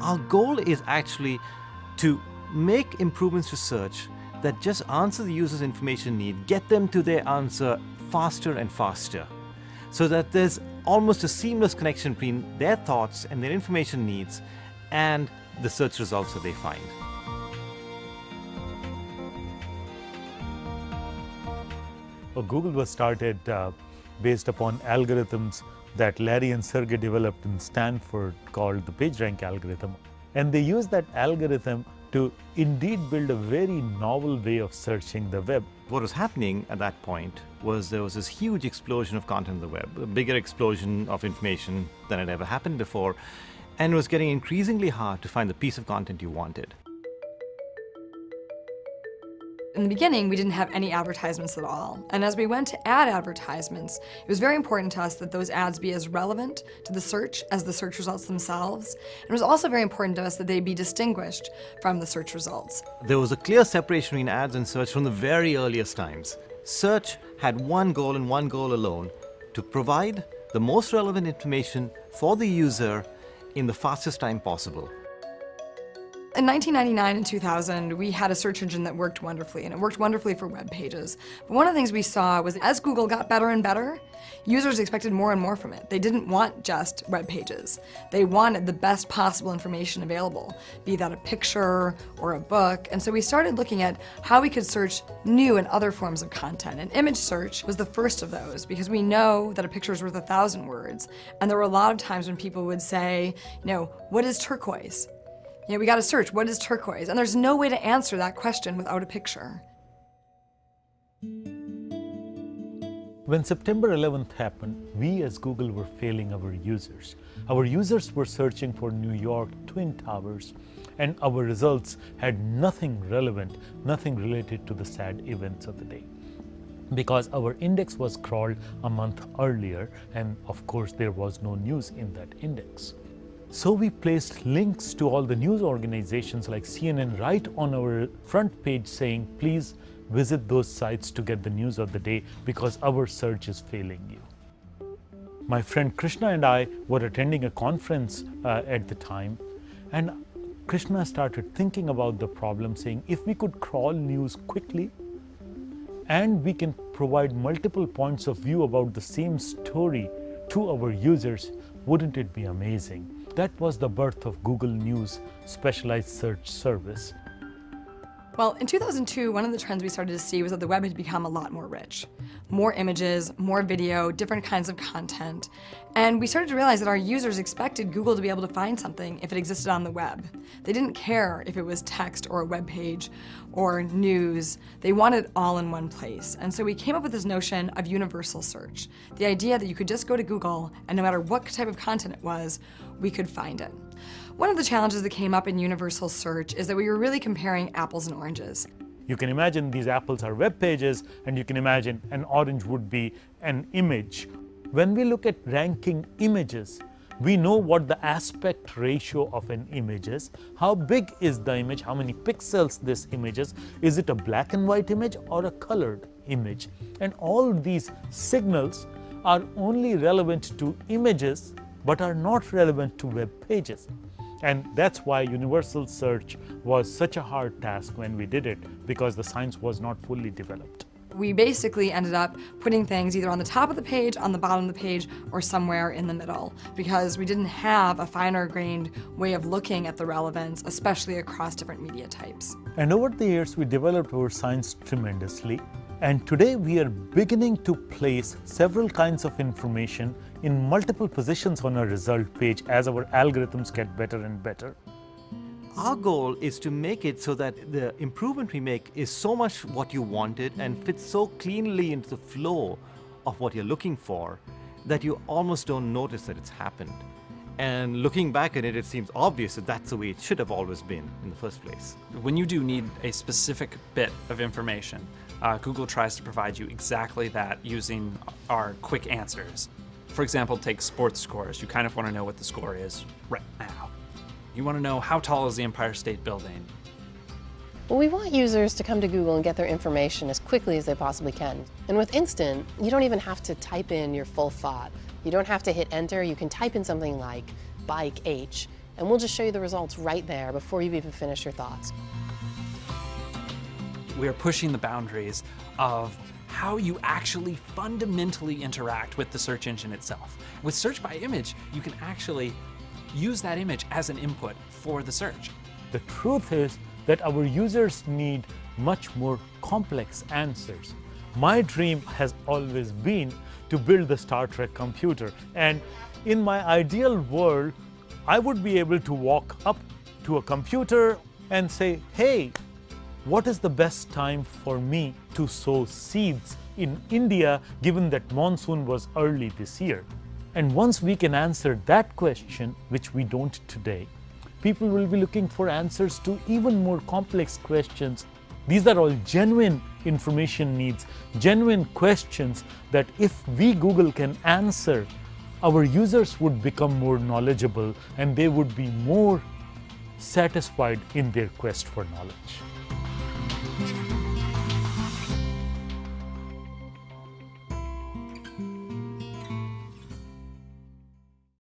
Our goal is actually to make improvements to search that just answer the user's information need, get them to their answer faster and faster, so that there's almost a seamless connection between their thoughts and their information needs and the search results that they find. Well, Google was started based upon algorithms that Larry and Sergey developed in Stanford called the PageRank algorithm. And they used that algorithm to indeed build a very novel way of searching the web. What was happening at that point was there was this huge explosion of content on the web, a bigger explosion of information than had ever happened before, and it was getting increasingly hard to find the piece of content you wanted. In the beginning, we didn't have any advertisements at all. And as we went to add advertisements, it was very important to us that those ads be as relevant to the search as the search results themselves. And it was also very important to us that they be distinguished from the search results. There was a clear separation between ads and search from the very earliest times. Search had one goal and one goal alone: to provide the most relevant information for the user in the fastest time possible. In 1999 and 2000, we had a search engine that worked wonderfully, and it worked wonderfully for web pages. But one of the things we saw was as Google got better and better, users expected more and more from it. They didn't want just web pages. They wanted the best possible information available, be that a picture or a book. And so we started looking at how we could search new and other forms of content. And image search was the first of those, because we know that a picture is worth 1,000 words. And there were a lot of times when people would say, what is turquoise? We got to search, what is turquoise? And there's no way to answer that question without a picture. When September 11th happened, we as Google were failing our users. Our users were searching for New York Twin Towers, and our results had nothing relevant, nothing related to the sad events of the day. Because our index was crawled a month earlier, and of course there was no news in that index. So we placed links to all the news organizations like CNN right on our front page saying, please visit those sites to get the news of the day because our search is failing you. My friend Krishna and I were attending a conference at the time, and Krishna started thinking about the problem, saying if we could crawl news quickly and we can provide multiple points of view about the same story to our users, wouldn't it be amazing? That was the birth of Google News specialized search service. Well, in 2002, one of the trends we started to see was that the web had become a lot more rich. More images, more video, different kinds of content. And we started to realize that our users expected Google to be able to find something if it existed on the web. They didn't care if it was text or a web page or news. They wanted it all in one place. And so we came up with this notion of universal search. The idea that you could just go to Google and no matter what type of content it was, we could find it. One of the challenges that came up in universal search is that we were really comparing apples and oranges. You can imagine these apples are web pages, and you can imagine an orange would be an image. When we look at ranking images, we know what the aspect ratio of an image is. How big is the image? How many pixels this image is? Is it a black and white image or a colored image? And all these signals are only relevant to images but are not relevant to web pages. And that's why universal search was such a hard task when we did it, because the science was not fully developed. We basically ended up putting things either on the top of the page, on the bottom of the page, or somewhere in the middle, because we didn't have a finer grained way of looking at the relevance, especially across different media types. And over the years, we developed our science tremendously. And today we are beginning to place several kinds of information in multiple positions on a result page as our algorithms get better and better. Our goal is to make it so that the improvement we make is so much what you wanted and fits so cleanly into the flow of what you're looking for that you almost don't notice that it's happened. And looking back at it, it seems obvious that that's the way it should have always been in the first place. When you do need a specific bit of information, Google tries to provide you exactly that using our quick answers. For example, take sports scores. You kind of want to know what the score is right now. You want to know how tall is the Empire State Building. Well, we want users to come to Google and get their information as quickly as they possibly can. And with Instant, you don't even have to type in your full thought. You don't have to hit enter. You can type in something like bike H, And we'll just show you the results right there before you've even finished your thoughts. We are pushing the boundaries of how you actually fundamentally interact with the search engine itself. With search by image, you can actually use that image as an input for the search. The truth is that our users need much more complex answers. My dream has always been to build the Star Trek computer, and in my ideal world, I would be able to walk up to a computer and say, hey, what is the best time for me to sow seeds in India, given that monsoon was early this year? And once we can answer that question, which we don't today, people will be looking for answers to even more complex questions. These are all genuine information needs, genuine questions that if we, Google, can answer, our users would become more knowledgeable and they would be more satisfied in their quest for knowledge.